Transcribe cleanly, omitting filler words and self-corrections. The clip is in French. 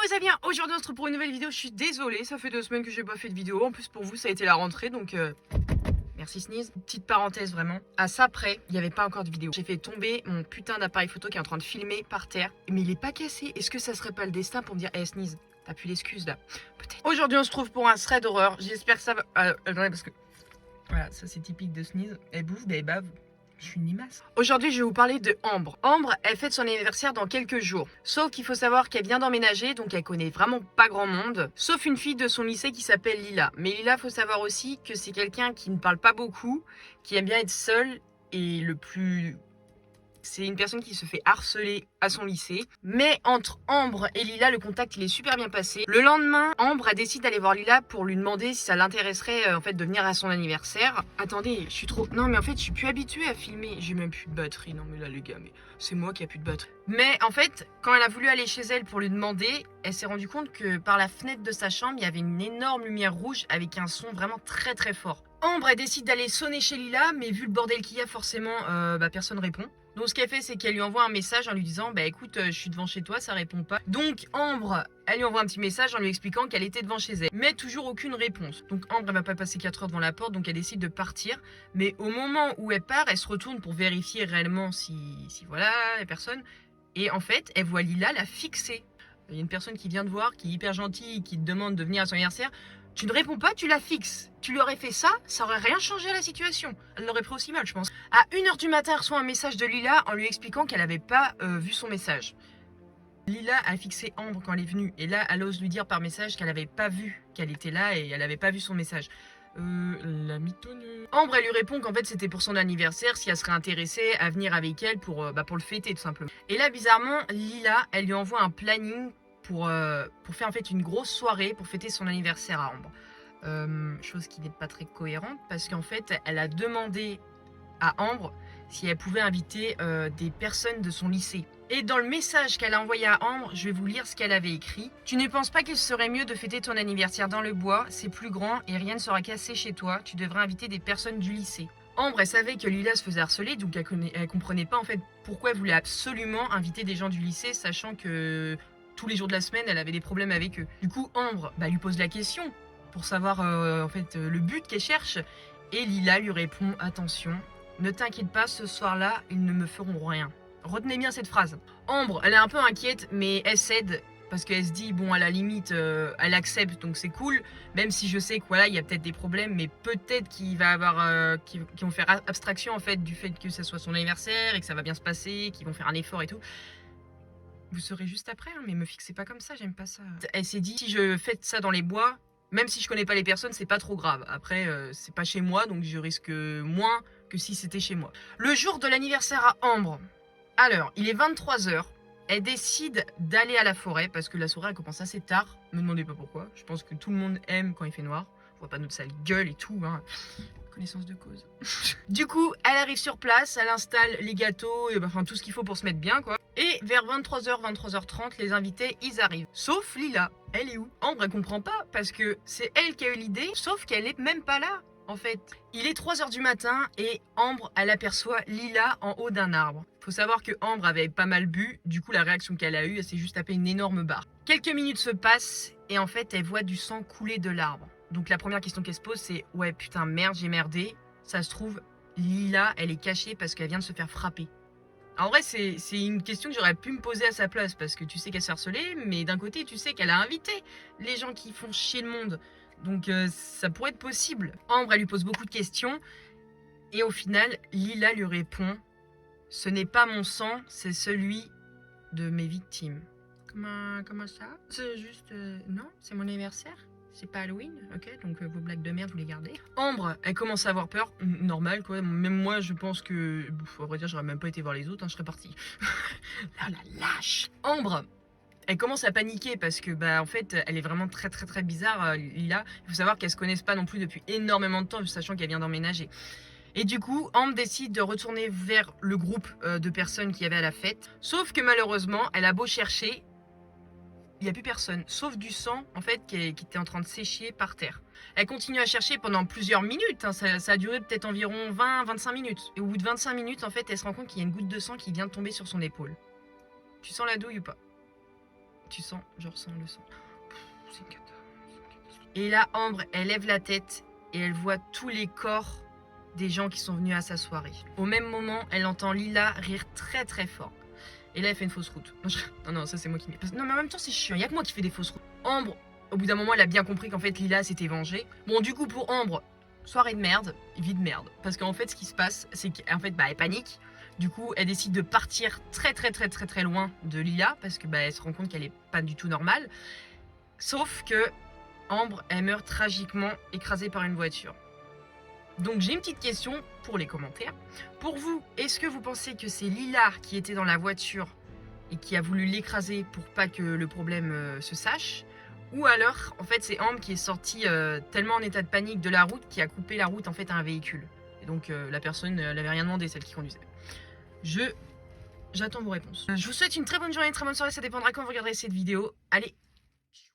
les amis, aujourd'hui on se retrouve pour une nouvelle vidéo. Je suis désolée, ça fait 2 semaines que j'ai pas fait de vidéo. En plus pour vous ça a été la rentrée donc merci Sneeze. Petite parenthèse vraiment. À ça près, il n'y avait pas encore de vidéo. J'ai fait tomber mon putain d'appareil photo qui est en train de filmer par terre. Mais il est pas cassé. Est-ce que ça serait pas le destin pour me dire, hey Sneeze, t'as plus l'excuse là? Peut-être. Aujourd'hui on se trouve pour un thread d'horreur. J'espère que ça va... attendez parce que... Voilà, ça c'est typique de Sneeze. Elle bouffe, elle bave. Je suis une limace. Aujourd'hui, je vais vous parler de Ambre. Ambre, elle fête son anniversaire dans quelques jours. Sauf qu'il faut savoir qu'elle vient d'emménager, donc elle connaît vraiment pas grand monde. Sauf une fille de son lycée qui s'appelle Lila. Mais Lila, faut savoir aussi que c'est quelqu'un qui ne parle pas beaucoup, qui aime bien être seule et le plus... C'est une personne qui se fait harceler à son lycée. Mais entre Ambre et Lila, le contact il est super bien passé. Le lendemain, Ambre décide d'aller voir Lila pour lui demander si ça l'intéresserait en fait de venir à son anniversaire. Attendez, je suis trop... Non mais en fait je suis plus habituée à filmer. J'ai même plus de batterie. Non mais là les gars, mais c'est moi qui a plus de batterie. Mais en fait, quand elle a voulu aller chez elle pour lui demander, elle s'est rendue compte que par la fenêtre de sa chambre, il y avait une énorme lumière rouge avec un son vraiment très très fort. Ambre elle décide d'aller sonner chez Lila, mais vu le bordel qu'il y a forcément, personne répond. Donc ce qu'elle fait, c'est qu'elle lui envoie un message en lui disant bah écoute, je suis devant chez toi, ça répond pas. Donc Ambre, elle lui envoie un petit message en lui expliquant qu'elle était devant chez elle. Mais toujours aucune réponse. Donc Ambre, elle va pas passer 4 heures devant la porte, donc elle décide de partir. Mais au moment où elle part, elle se retourne pour vérifier réellement si voilà, il y a personne. Et en fait, elle voit Lila la fixer. Il y a une personne qui vient te voir, qui est hyper gentille, qui te demande de venir à son anniversaire. Tu ne réponds pas, tu la fixes. Tu lui aurais fait ça, ça aurait rien changé à la situation. Elle l'aurait pris aussi mal, je pense. À 1h du matin, elle reçoit un message de Lila en lui expliquant qu'elle n'avait pas vu son message. Lila a fixé Ambre quand elle est venue. Et là, elle ose lui dire par message qu'elle n'avait pas vu qu'elle était là et elle n'avait pas vu son message. La mitonne. Ambre, elle lui répond qu'en fait c'était pour son anniversaire, si elle serait intéressée à venir avec elle pour le fêter tout simplement. Et là, bizarrement, Lila, elle lui envoie un planning pour faire en fait une grosse soirée pour fêter son anniversaire à Ambre. Chose qui n'est pas très cohérente parce qu'en fait, elle a demandé à Ambre si elle pouvait inviter des personnes de son lycée. Et dans le message qu'elle a envoyé à Ambre, je vais vous lire ce qu'elle avait écrit. Tu ne penses pas qu'il serait mieux de fêter ton anniversaire dans le bois? C'est plus grand et rien ne sera cassé chez toi. Tu devrais inviter des personnes du lycée. Ambre, elle savait que Lila se faisait harceler, donc elle comprenait pas en fait pourquoi elle voulait absolument inviter des gens du lycée, sachant que tous les jours de la semaine, elle avait des problèmes avec eux. Du coup, Ambre lui pose la question pour savoir en fait le but qu'elle cherche. Et Lila lui répond, attention, ne t'inquiète pas, ce soir-là, ils ne me feront rien. Retenez bien cette phrase. Ambre, elle est un peu inquiète, mais elle cède parce qu'elle se dit, bon, à la limite, elle accepte, donc c'est cool. Même si je sais que voilà, il y a peut-être des problèmes, mais peut-être qu'il va avoir, qui vont faire abstraction en fait du fait que ça soit son anniversaire et que ça va bien se passer, qu'ils vont faire un effort et tout. Vous saurez juste après, hein, mais me fixez pas comme ça, j'aime pas ça. Elle s'est dit, si je fête ça dans les bois, même si je connais pas les personnes, c'est pas trop grave. Après, c'est pas chez moi, donc je risque moins que si c'était chez moi. Le jour de l'anniversaire à Ambre. Alors, il est 23h. Elle décide d'aller à la forêt, parce que la soirée elle commence assez tard. Me demandez pas pourquoi. Je pense que tout le monde aime quand il fait noir. On voit pas notre sale gueule et tout, hein. Connaissance de cause. Du coup, elle arrive sur place, elle installe les gâteaux, et tout ce qu'il faut pour se mettre bien, quoi. Et vers 23h, 23h30, les invités, ils arrivent. Sauf Lila. Elle est où? Ambre, elle comprend pas, parce que c'est elle qui a eu l'idée, sauf qu'elle est même pas là, en fait. Il est 3h du matin, et Ambre, elle aperçoit Lila en haut d'un arbre. Faut savoir que Ambre avait pas mal bu, du coup, la réaction qu'elle a eue, elle s'est juste tapé une énorme barre. Quelques minutes se passent, et en fait, elle voit du sang couler de l'arbre. Donc la première question qu'elle se pose, c'est ouais putain merde, j'ai merdé. Ça se trouve, Lila, elle est cachée parce qu'elle vient de se faire frapper. En vrai, c'est une question que j'aurais pu me poser à sa place parce que tu sais qu'elle se fait harceler, mais d'un côté, tu sais qu'elle a invité les gens qui font chier le monde. Donc ça pourrait être possible. Ambre, elle lui pose beaucoup de questions et au final, Lila lui répond « Ce n'est pas mon sang, c'est celui de mes victimes. » Comment ça? C'est juste... non, c'est mon anniversaire. C'est pas Halloween, ok, donc vos blagues de merde, vous les gardez. Ambre, elle commence à avoir peur, normal quoi, même moi je pense que, à vrai dire, j'aurais même pas été voir les autres, hein, je serais partie. Là, la lâche. Ambre, elle commence à paniquer parce que, en fait, elle est vraiment très très très bizarre, Lila. Il faut savoir qu'elles se connaissent pas non plus depuis énormément de temps, sachant qu'elle vient d'emménager. Et du coup, Ambre décide de retourner vers le groupe de personnes qui y avait à la fête. Sauf que malheureusement, elle a beau chercher, il n'y a plus personne, sauf du sang en fait qui était en train de sécher par terre. Elle continue à chercher pendant plusieurs minutes, hein, ça a duré peut-être environ 20-25 minutes. Et au bout de 25 minutes, en fait, elle se rend compte qu'il y a une goutte de sang qui vient de tomber sur son épaule. Tu sens la douille ou pas? Tu sens? Je ressens le sang. C'est une cata. Et là, Ambre, elle lève la tête et elle voit tous les corps des gens qui sont venus à sa soirée. Au même moment, elle entend Lila rire très très fort. Et là, elle fait une fausse route. Non, ça c'est moi qui mets. Non, mais en même temps, c'est chiant. Il y a que moi qui fais des fausses routes. Ambre, au bout d'un moment, elle a bien compris qu'en fait, Lila s'était vengée. Bon, du coup, pour Ambre, soirée de merde, vie de merde. Parce qu'en fait, ce qui se passe, c'est qu'en fait, elle panique. Du coup, elle décide de partir très loin de Lila. Parce que elle se rend compte qu'elle est pas du tout normale. Sauf que Ambre, elle meurt tragiquement écrasée par une voiture. Donc j'ai une petite question pour les commentaires. Pour vous, est-ce que vous pensez que c'est Lila qui était dans la voiture et qui a voulu l'écraser pour pas que le problème se sache? Ou alors, en fait, c'est Ambre qui est sortie tellement en état de panique de la route qui a coupé la route en fait à un véhicule. Et donc la personne, elle avait rien demandé, celle qui conduisait. J'attends vos réponses. Je vous souhaite une très bonne journée, une très bonne soirée, ça dépendra quand vous regarderez cette vidéo. Allez,